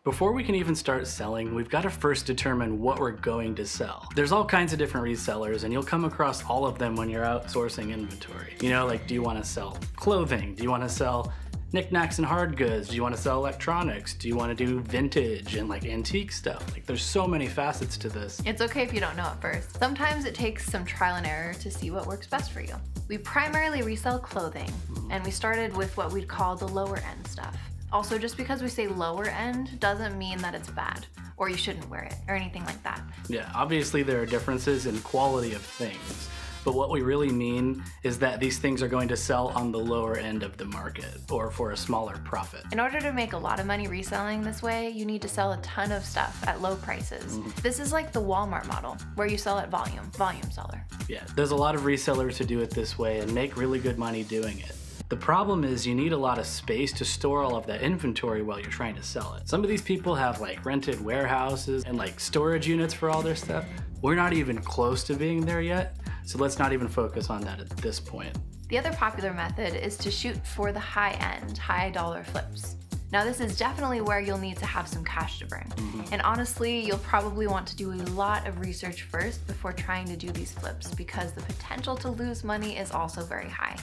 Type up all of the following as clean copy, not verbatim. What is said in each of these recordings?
Before we can even start selling, we've got to first determine what we're going to sell. There's all kinds of different resellers, and you'll come across all of them when you're outsourcing inventory. You know, like, do you want to sell clothing? Do you want to sell knickknacks and hard goods? Do you want to sell electronics? Do you want to do vintage and like antique stuff? Like, there's so many facets to this. It's okay if you don't know at first. Sometimes it takes some trial and error to see what works best for you. We primarily resell clothing, and we started with what we'd call the lower end stuff. Also, just because we say lower end doesn't mean that it's bad or you shouldn't wear it or anything like that. Yeah, obviously there are differences in quality of things, but what we really mean is that these things are going to sell on the lower end of the market or for a smaller profit. In order to make a lot of money reselling this way, you need to sell a ton of stuff at low prices. This is like the Walmart model, where you sell at volume seller. Yeah, there's a lot of resellers who do it this way and make really good money doing it. The problem is you need a lot of space to store all of that inventory while you're trying to sell it. Some of these people have like rented warehouses and like storage units for all their stuff. We're not even close to being there yet, so let's not even focus on that at this point. The other popular method is to shoot for the high-end, high-dollar flips. Now, this is definitely where you'll need to have some cash to burn. And honestly, you'll probably want to do a lot of research first before trying to do these flips, because the potential to lose money is also very high.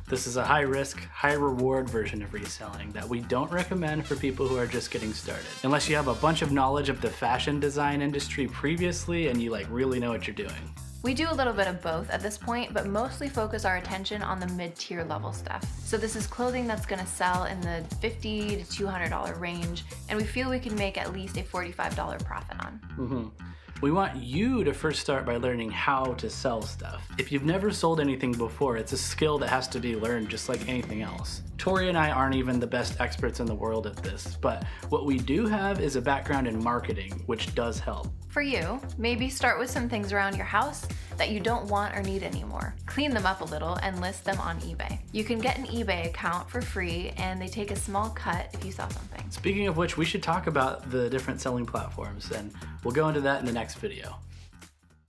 This is a high-risk, high-reward version of reselling that we don't recommend for people who are just getting started. Unless you have a bunch of knowledge of the fashion design industry previously and you like really know what you're doing. We do a little bit of both at this point, but mostly focus our attention on the mid-tier level stuff. So this is clothing that's gonna sell in the $50 to $200 range, and we feel we can make at least a $45 profit on. We want you to first start by learning how to sell stuff. If you've never sold anything before, it's a skill that has to be learned just like anything else. Tori and I aren't even the best experts in the world at this, but what we do have is a background in marketing, which does help. For you, maybe start with some things around your house that you don't want or need anymore. Clean them up a little and list them on eBay. You can get an eBay account for free, and they take a small cut if you sell something. Speaking of which, we should talk about the different selling platforms, and we'll go into that in the next video.